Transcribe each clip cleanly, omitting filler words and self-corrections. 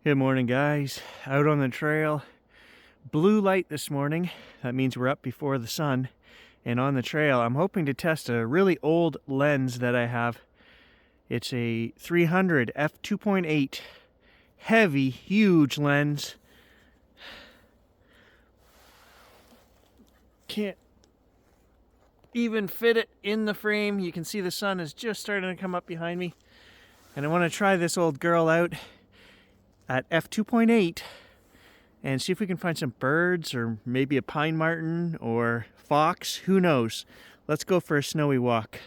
Good morning, guys. Out on the trail. Blue light this morning. That means we're up before the sun. And on the trail, I'm hoping to test a really old lens that I have. It's a 300 f2.8 heavy, huge lens. Can't even fit it in the frame. You can see the sun is just starting to come up behind me. And I want to try this old girl out at f2.8 and see if we can find some birds or maybe a pine marten or fox. Who knows? Let's go for a snowy walk.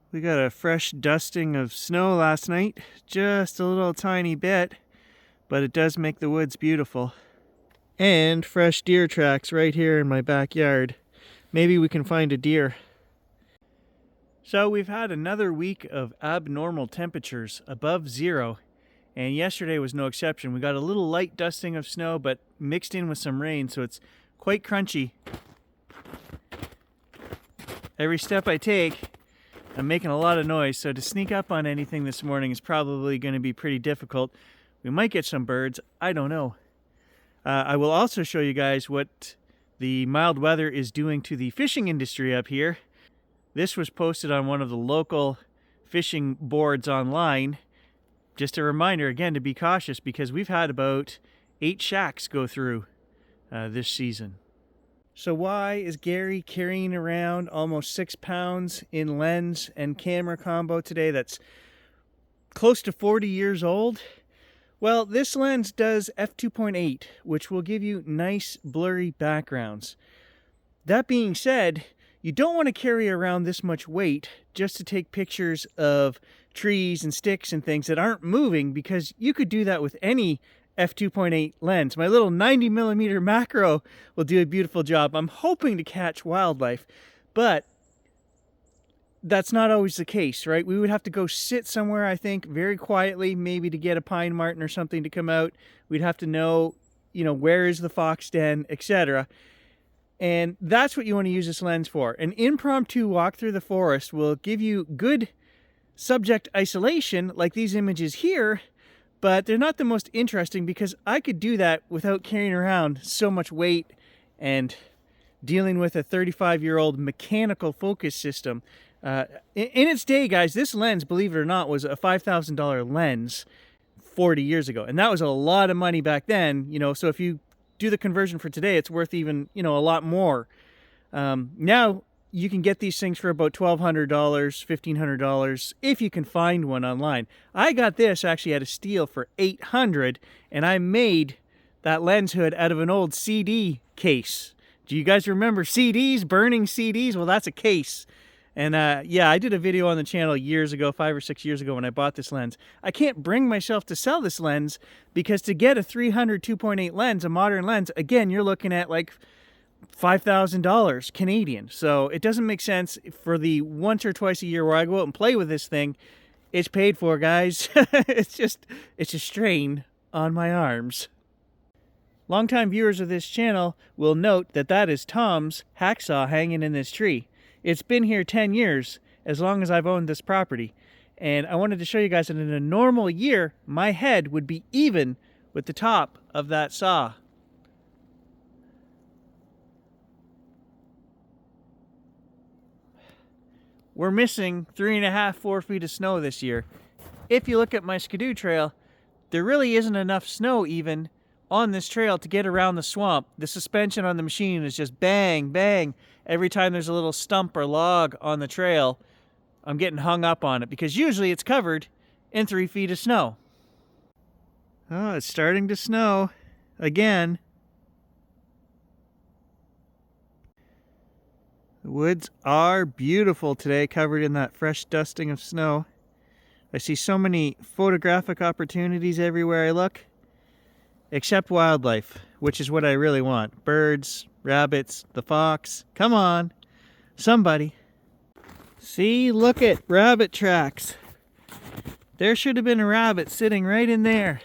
We got a fresh dusting of snow last night, just a little tiny bit, but it does make the woods beautiful. And fresh deer tracks right here in my backyard. Maybe we can find a deer. So we've had another week of abnormal temperatures above zero, and yesterday was no exception. We got a little light dusting of snow, but mixed in with some rain, so it's quite crunchy. Every step I take, I'm making a lot of noise, so to sneak up on anything this morning is probably going to be pretty difficult. We might get some birds, I don't know. I will also show you guys what the mild weather is doing to the fishing industry up here. This was posted on one of the local fishing boards online. Just a reminder, again, to be cautious because we've had about 8 shacks go through this season. So why is Gary carrying around almost 6 pounds in lens and camera combo today that's close to 40 years old? Well, this lens does f2.8, which will give you nice blurry backgrounds. That being said, you don't want to carry around this much weight just to take pictures of trees and sticks and things that aren't moving, because you could do that with any f2.8 lens. My little 90mm macro will do a beautiful job. I'm hoping to catch wildlife, but that's not always the case, right? We would have to go sit somewhere, I think, very quietly, maybe to get a pine marten or something to come out. We'd have to know, where is the fox den, etc. And that's what you want to use this lens for. An impromptu walk through the forest will give you good subject isolation, like these images here, but they're not the most interesting because I could do that without carrying around so much weight and dealing with a 35-year-old mechanical focus system. In its day, guys, this lens, believe it or not, was a $5,000 lens 40 years ago. And that was a lot of money back then, so if you do the conversion for today, it's worth even, a lot more. Now, you can get these things for about $1,200, $1,500 if you can find one online. I got this actually at a Steyl for $800, and I made that lens hood out of an old CD case. Do you guys remember CDs, burning CDs? Well, that's a case. And yeah, I did a video on the channel years ago, 5 or 6 years ago, when I bought this lens. I can't bring myself to sell this lens because to get a 300 2.8 lens, a modern lens, again, you're looking at like $5,000 Canadian. So it doesn't make sense. For the once or twice a year where I go out and play with this thing, it's paid for, guys. It's a strain on my arms. Longtime viewers of this channel will note that that is Tom's hacksaw hanging in this tree. It's been here 10 years, as long as I've owned this property. And I wanted to show you guys that in a normal year, my head would be even with the top of that saw. We're missing 3.5, 4 feet of snow this year. If you look at my Skidoo trail, there really isn't enough snow even on this trail to get around the swamp. The suspension on the machine is just bang, bang. Every time there's a little stump or log on the trail, I'm getting hung up on it because usually it's covered in 3 feet of snow. Oh, it's starting to snow again. The woods are beautiful today, covered in that fresh dusting of snow. I see so many photographic opportunities everywhere I look, except wildlife, which is what I really want. Birds, rabbits, the fox. Come on, somebody. See, look at rabbit tracks. There should have been a rabbit sitting right in there.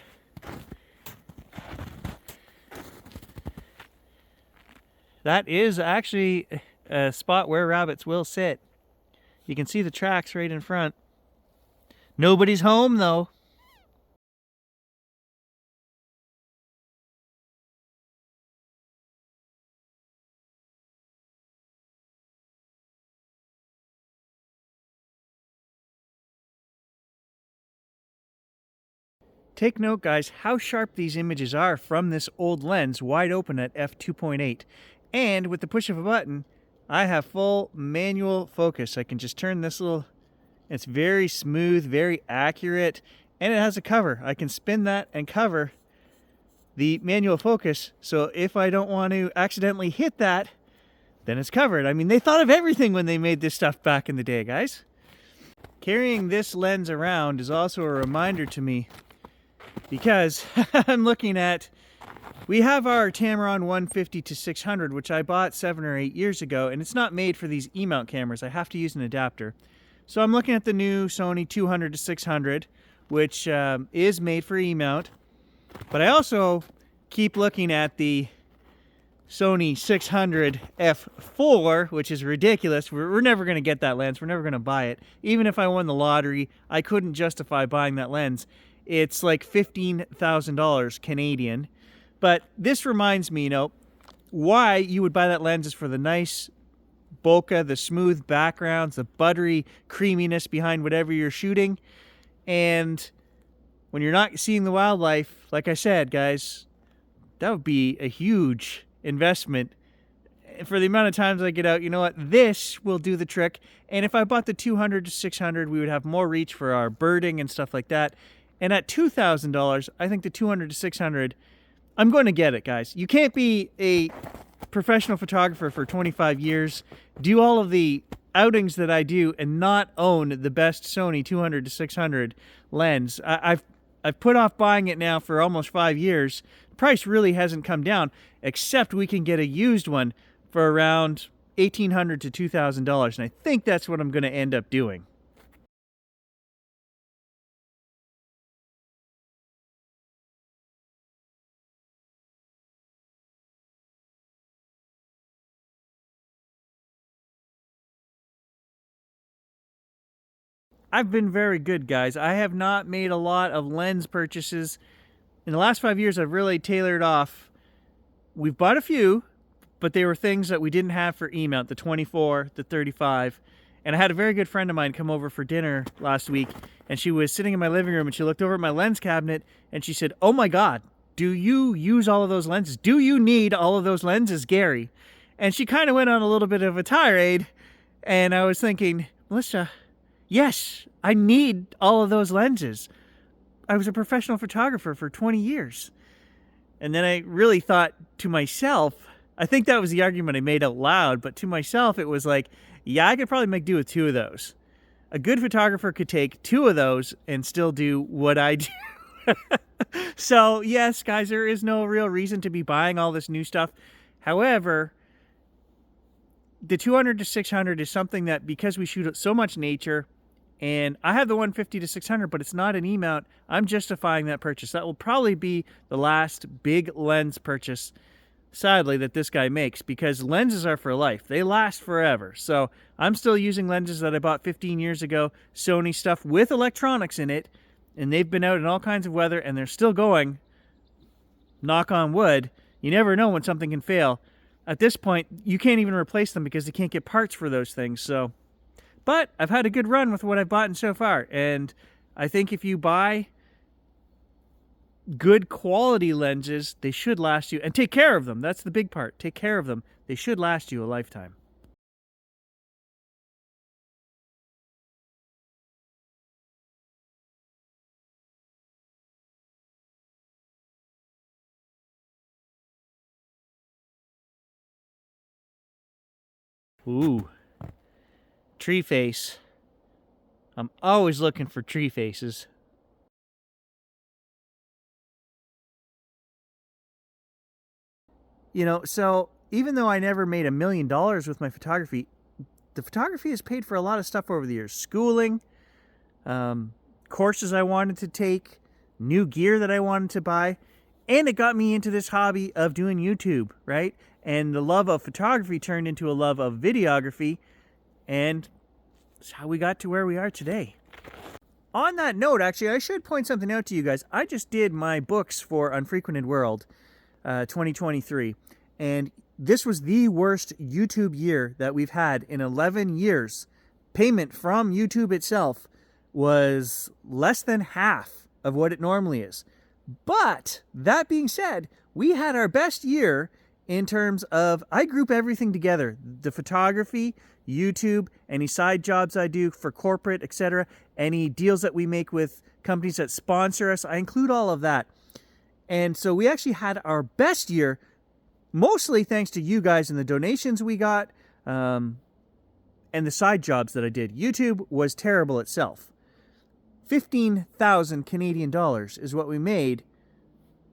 That is actually a spot where rabbits will sit. You can see the tracks right in front. Nobody's home though. Take note, guys, how sharp these images are from this old lens wide open at f2.8. And with the push of a button, I have full manual focus. I can just turn this little, it's very smooth, very accurate, and it has a cover. I can spin that and cover the manual focus, so if I don't want to accidentally hit that, then it's covered. I mean, they thought of everything when they made this stuff back in the day, guys. Carrying this lens around is also a reminder to me, because I'm looking at, we have our Tamron 150-600, which I bought 7 or 8 years ago, and it's not made for these E-mount cameras. I have to use an adapter. So I'm looking at the new Sony 200-600, which is made for E-mount. But I also keep looking at the Sony 600 f4, which is ridiculous. We're never going to get that lens. We're never going to buy it. Even if I won the lottery, I couldn't justify buying that lens. It's like $15,000 Canadian. But this reminds me, why you would buy that lens is for the nice bokeh, the smooth backgrounds, the buttery creaminess behind whatever you're shooting. And when you're not seeing the wildlife, like I said, guys, that would be a huge investment. For the amount of times I get out, you know what? This will do the trick. And if I bought the 200-600, we would have more reach for our birding and stuff like that. And at $2,000, I think the 200-600, I'm going to get it, guys. You can't be a professional photographer for 25 years, do all of the outings that I do, and not own the best Sony 200-600 lens. I've put off buying it now for almost 5 years. The price really hasn't come down, except we can get a used one for around $1,800 to $2,000, and I think that's what I'm going to end up doing. I've been very good, guys. I have not made a lot of lens purchases. In the last 5 years, I've really tailored off. We've bought a few, but they were things that we didn't have for E-mount, the 24, the 35. And I had a very good friend of mine come over for dinner last week, and she was sitting in my living room, and she looked over at my lens cabinet, and she said, "Oh my God, do you use all of those lenses? Do you need all of those lenses, Gary?" And she kind of went on a little bit of a tirade, and I was thinking, Melissa, yes, I need all of those lenses. I was a professional photographer for 20 years. And then I really thought to myself, I think that was the argument I made out loud, but to myself it was like, yeah, I could probably make do with 2 of those. A good photographer could take 2 of those and still do what I do. So yes, guys, there is no real reason to be buying all this new stuff. However, the 200-600 is something that, because we shoot so much nature, and I have the 150-600, but it's not an E-mount, I'm justifying that purchase. That will probably be the last big lens purchase, sadly, that this guy makes, because lenses are for life. They last forever. So I'm still using lenses that I bought 15 years ago, Sony stuff with electronics in it, and they've been out in all kinds of weather, and they're still going. Knock on wood. You never know when something can fail. At this point, you can't even replace them because they can't get parts for those things. So, but I've had a good run with what I've bought so far, and I think if you buy good quality lenses, they should last you, and take care of them. That's the big part. Take care of them. They should last you a lifetime. Ooh, tree face. I'm always looking for tree faces. You know, so even though I never made $1 million with my photography, the photography has paid for a lot of stuff over the years. Schooling, courses I wanted to take, new gear that I wanted to buy, and it got me into this hobby of doing YouTube, right? And the love of photography turned into a love of videography, and that's how we got to where we are today. On that note, actually, I should point something out to you guys. I just did my books for Unfrequented World 2023, and this was the worst YouTube year that we've had in 11 years. Payment from YouTube itself was less than half of what it normally is. But that being said, we had our best year in terms of, I group everything together. The photography, YouTube, any side jobs I do for corporate, etc., any deals that we make with companies that sponsor us, I include all of that. And so we actually had our best year, mostly thanks to you guys and the donations we got, and the side jobs that I did. YouTube was terrible itself. 15,000 Canadian dollars is what we made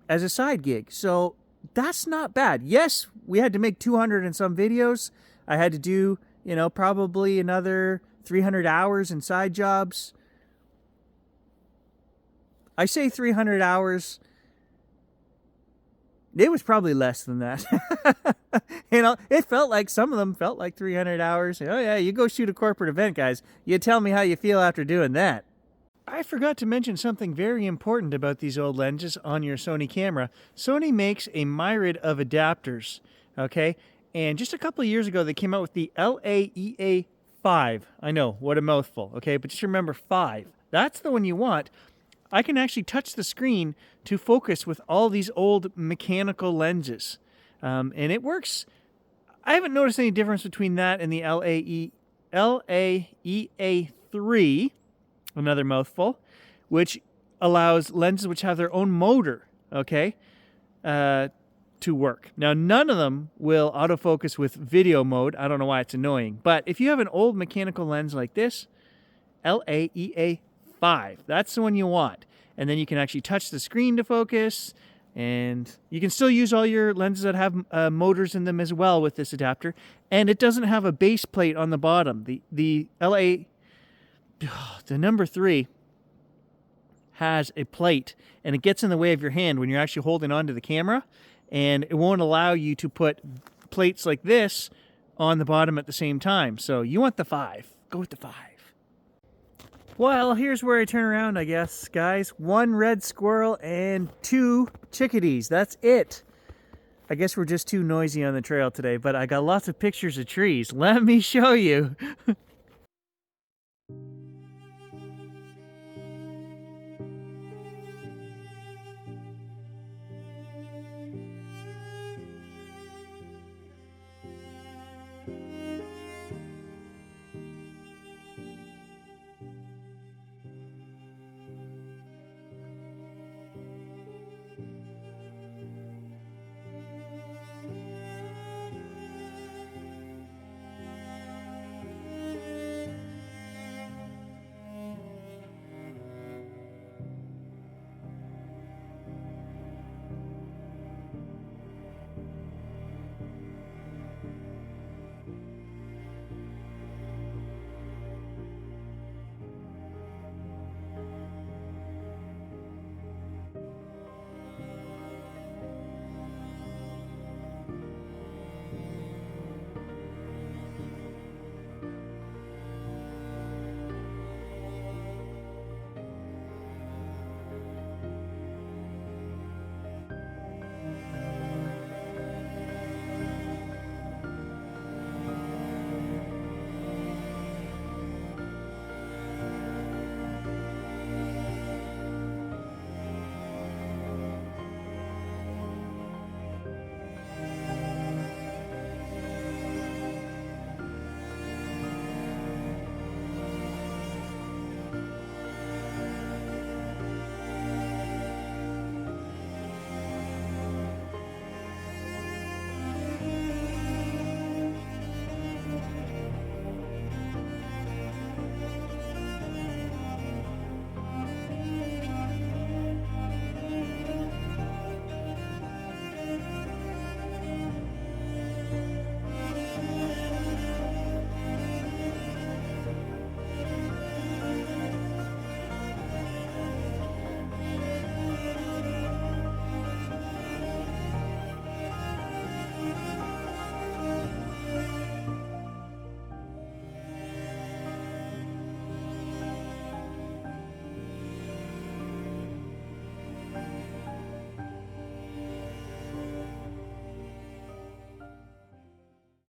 as a side gig. So that's not bad. Yes, we had to make 200 and some videos. I had to do, probably another 300 hours in side jobs. I say 300 hours. It was probably less than that. It felt like, some of them felt like 300 hours. Oh yeah, you go shoot a corporate event, guys. You tell me how you feel after doing that. I forgot to mention something very important about these old lenses on your Sony camera. Sony makes a myriad of adapters, okay? And just a couple of years ago, they came out with the LAEA 5. I know, what a mouthful, okay? But just remember 5. That's the one you want. I can actually touch the screen to focus with all these old mechanical lenses. And it works. I haven't noticed any difference between that and the LAEA 3. Another mouthful, which allows lenses which have their own motor, okay, to work. Now, none of them will autofocus with video mode. I don't know why it's annoying. But if you have an old mechanical lens like this, LAEA 5, that's the one you want. And then you can actually touch the screen to focus, and you can still use all your lenses that have motors in them as well with this adapter. And it doesn't have a base plate on the bottom. The number 3 has a plate, and it gets in the way of your hand when you're actually holding onto the camera, and it won't allow you to put plates like this on the bottom at the same time. So you want the 5. Go with the 5. Well, here's where I turn around, I guess, guys. 1 red squirrel and 2 chickadees. That's it. I guess we're just too noisy on the trail today, but I got lots of pictures of trees. Let me show you.